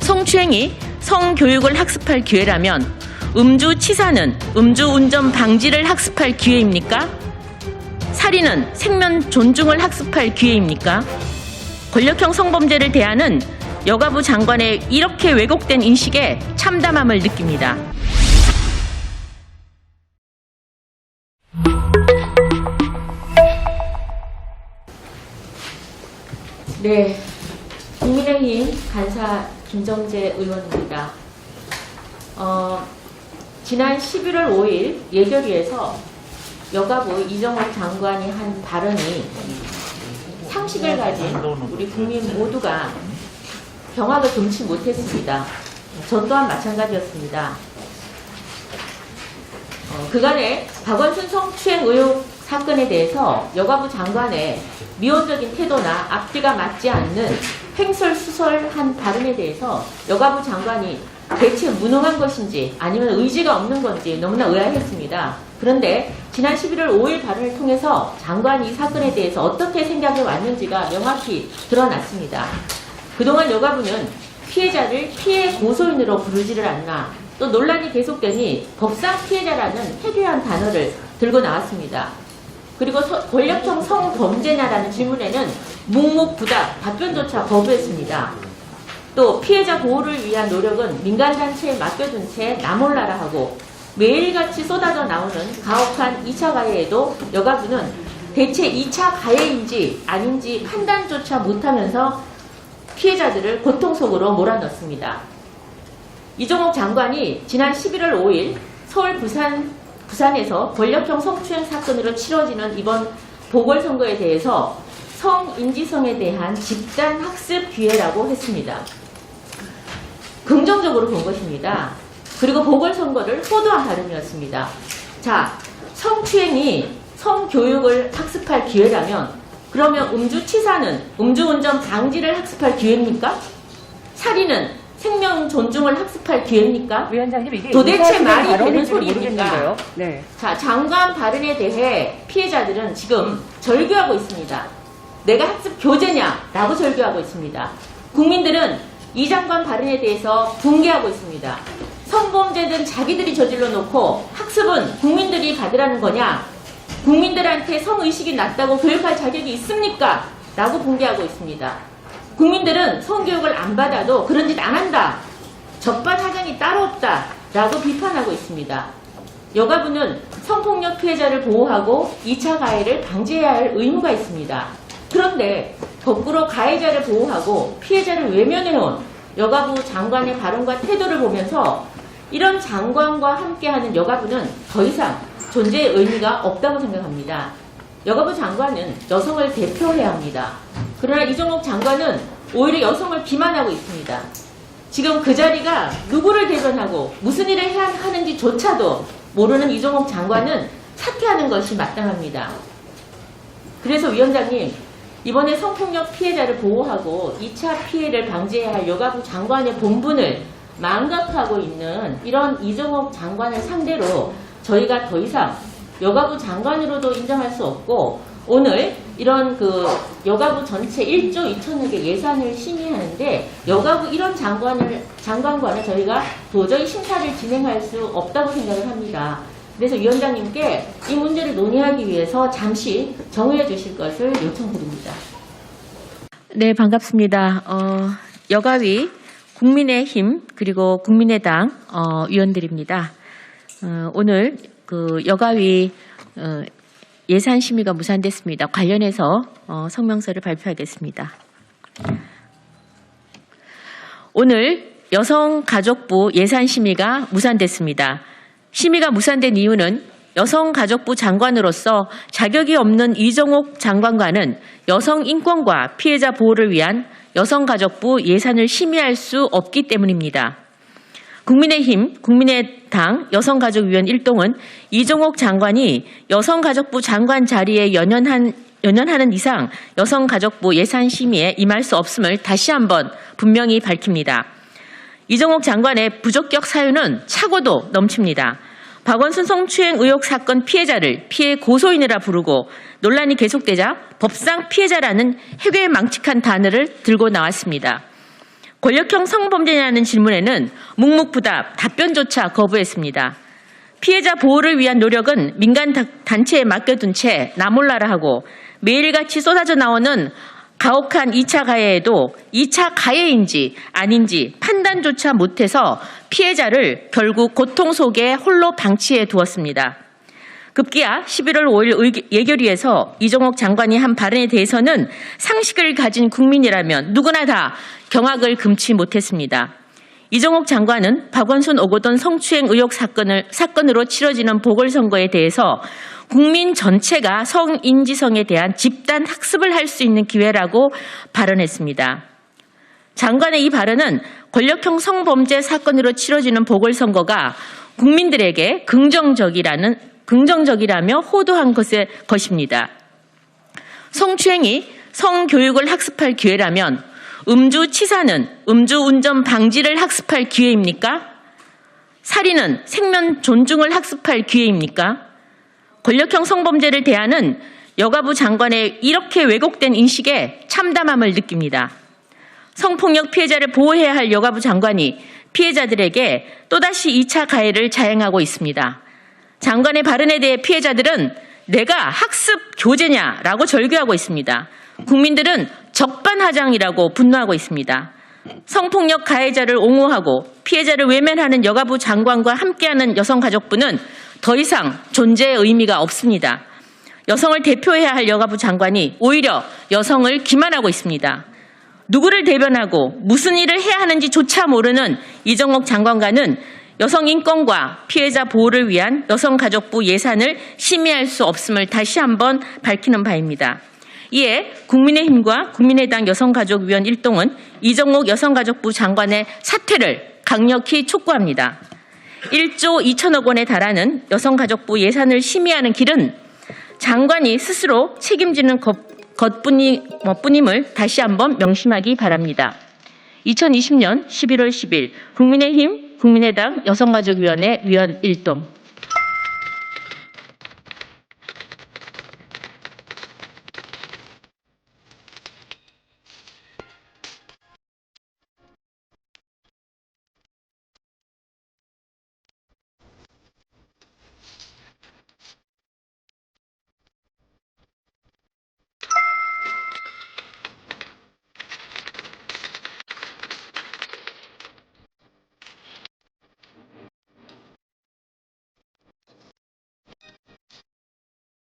성추행이 성교육을 학습할 기회라면 음주치사는 음주운전 방지를 학습할 기회입니까? 살인은 생명 존중을 학습할 기회입니까? 권력형 성범죄를 대하는 여가부 장관의 이렇게 왜곡된 인식에 참담함을 느낍니다. 네, 국민의힘 간사 김정재 의원입니다. 지난 11월 5일 예결위에서 여가부 이정옥 장관이 한 발언이 상식을 가진 우리 국민 모두가 경악을 금치 못했습니다. 저 또한 마찬가지였습니다. 그간의 박원순 성추행 의혹 사건에 대해서 여가부 장관의 미온적인 태도나 앞뒤가 맞지 않는 횡설수설한 발언에 대해서 여가부 장관이 대체 무능한 것인지 아니면 의지가 없는 건지 너무나 의아했습니다. 그런데 지난 11월 5일 발언을 통해서 장관이 이 사건에 대해서 어떻게 생각해 왔는지가 명확히 드러났습니다. 그동안 여가부는 피해자를 피해 고소인으로 부르지를 않나, 또 논란이 계속되니 법상 피해자라는 해괴한 단어를 들고 나왔습니다. 그리고 권력형 성범죄냐라는 질문에는 묵묵부답, 답변조차 거부했습니다. 또 피해자 보호를 위한 노력은 민간단체에 맡겨둔 채 나몰라라 하고 매일같이 쏟아져 나오는 가혹한 2차 가해에도 여가부는 대체 2차 가해인지 아닌지 판단조차 못하면서 피해자들을 고통 속으로 몰아넣습니다. 이정옥 장관이 지난 11월 5일 서울 부산에서 권력형 성추행 사건으로 치러지는 이번 보궐선거에 대해서 성인지성에 대한 집단 학습 기회라고 했습니다. 긍정적으로 본 것입니다. 그리고 보궐선거를 호도한 발언이었습니다. 자, 성추행이 성교육을 학습할 기회라면 그러면 음주치사는 음주운전 방지를 학습할 기회입니까? 살인은 생명 존중을 학습할 기회입니까? 위원장님, 이게 도대체 말이 되는 소리입니까? 네. 자, 장관 발언에 대해 피해자들은 지금 절규하고 있습니다. 내가 학습 교재냐라고 절규하고 있습니다. 국민들은 이 장관 발언에 대해서 붕괴하고 있습니다. 성범죄든 자기들이 저질러 놓고 학습은 국민들이 받으라는 거냐? 국민들한테 성의식이 낮다고 교육할 자격이 있습니까? 라고 붕괴하고 있습니다. 국민들은 성교육을 안 받아도 그런 짓 안 한다. 적반하장이 따로 없다. 라고 비판하고 있습니다. 여가부는 성폭력 피해자를 보호하고 2차 가해를 방지해야 할 의무가 있습니다. 그런데 거꾸로 가해자를 보호하고 피해자를 외면해온 여가부 장관의 발언과 태도를 보면서 이런 장관과 함께하는 여가부는 더 이상 존재의 의미가 없다고 생각합니다. 여가부 장관은 여성을 대표해야 합니다. 그러나 이정옥 장관은 오히려 여성을 기만하고 있습니다. 지금 그 자리가 누구를 대변하고 무슨 일을 해야 하는지조차도 모르는 이정옥 장관은 사퇴하는 것이 마땅합니다. 그래서 위원장님, 이번에 성폭력 피해자를 보호하고 2차 피해를 방지해야 할 여가부 장관의 본분을 망각하고 있는 이런 이정옥 장관을 상대로 저희가 더 이상 여가부 장관으로도 인정할 수 없고, 오늘 이런 여가부 전체 1조 2천억의 예산을 심의하는데 여가부 이런 장관과는 저희가 도저히 심사를 진행할 수 없다고 생각을 합니다. 그래서 위원장님께 이 문제를 논의하기 위해서 잠시 정의해 주실 것을 요청드립니다. 네, 반갑습니다. 여가위 국민의힘 그리고 국민의당 위원들입니다. 오늘 여가위 예산 심의가 무산됐습니다. 관련해서 성명서를 발표하겠습니다. 오늘 여성가족부 예산 심의가 무산됐습니다. 심의가 무산된 이유는 여성가족부 장관으로서 자격이 없는 이정옥 장관과는 여성 인권과 피해자 보호를 위한 여성가족부 예산을 심의할 수 없기 때문입니다. 국민의힘, 국민의당 여성가족위원 1동은 이정옥 장관이 여성가족부 장관 자리에 연연하는 이상 여성가족부 예산 심의에 임할 수 없음을 다시 한번 분명히 밝힙니다. 이정옥 장관의 부적격 사유는 차고도 넘칩니다. 박원순 성추행 의혹 사건 피해자를 피해 고소인이라 부르고 논란이 계속되자 법상 피해자라는 해괴망측한 단어를 들고 나왔습니다. 권력형 성범죄냐는 질문에는 묵묵부답 답변조차 거부했습니다. 피해자 보호를 위한 노력은 민간 단체에 맡겨둔 채 나몰라라 하고 매일같이 쏟아져 나오는 가혹한 2차 가해에도 2차 가해인지 아닌지 판단조차 못해서 피해자를 결국 고통 속에 홀로 방치해 두었습니다. 급기야 11월 5일 예결위에서 이종옥 장관이 한 발언에 대해서는 상식을 가진 국민이라면 누구나 다 경악을 금치 못했습니다. 이종옥 장관은 박원순 오거돈 성추행 의혹 사건으로 치러지는 보궐선거에 대해서 국민 전체가 성인지성에 대한 집단 학습을 할 수 있는 기회라고 발언했습니다. 장관의 이 발언은 권력형 성범죄 사건으로 치러지는 보궐선거가 국민들에게 긍정적이라며 호도한 것입니다. 성추행이 성교육을 학습할 기회라면 음주치사는 음주운전 방지를 학습할 기회입니까? 살인은 생명 존중을 학습할 기회입니까? 권력형 성범죄를 대하는 여가부 장관의 이렇게 왜곡된 인식에 참담함을 느낍니다. 성폭력 피해자를 보호해야 할 여가부 장관이 피해자들에게 또다시 2차 가해를 자행하고 있습니다. 장관의 발언에 대해 피해자들은 내가 학습 교재냐라고 절규하고 있습니다. 국민들은 적반하장이라고 분노하고 있습니다. 성폭력 가해자를 옹호하고 피해자를 외면하는 여가부 장관과 함께하는 여성가족부는 더 이상 존재의 의미가 없습니다. 여성을 대표해야 할 여가부 장관이 오히려 여성을 기만하고 있습니다. 누구를 대변하고 무슨 일을 해야 하는지조차 모르는 이종옥 장관과는 여성 인권과 피해자 보호를 위한 여성가족부 예산을 심의할 수 없음을 다시 한번 밝히는 바입니다. 이에 국민의힘과 국민의당 여성가족위원 일동은 이종옥 여성가족부 장관의 사퇴를 강력히 촉구합니다. 1조 2천억 원에 달하는 여성가족부 예산을 심의하는 길은 장관이 스스로 책임지는 것뿐임을 다시 한번 명심하기 바랍니다. 2020년 11월 10일 국민의힘 국민의당 여성가족위원회 위원 일동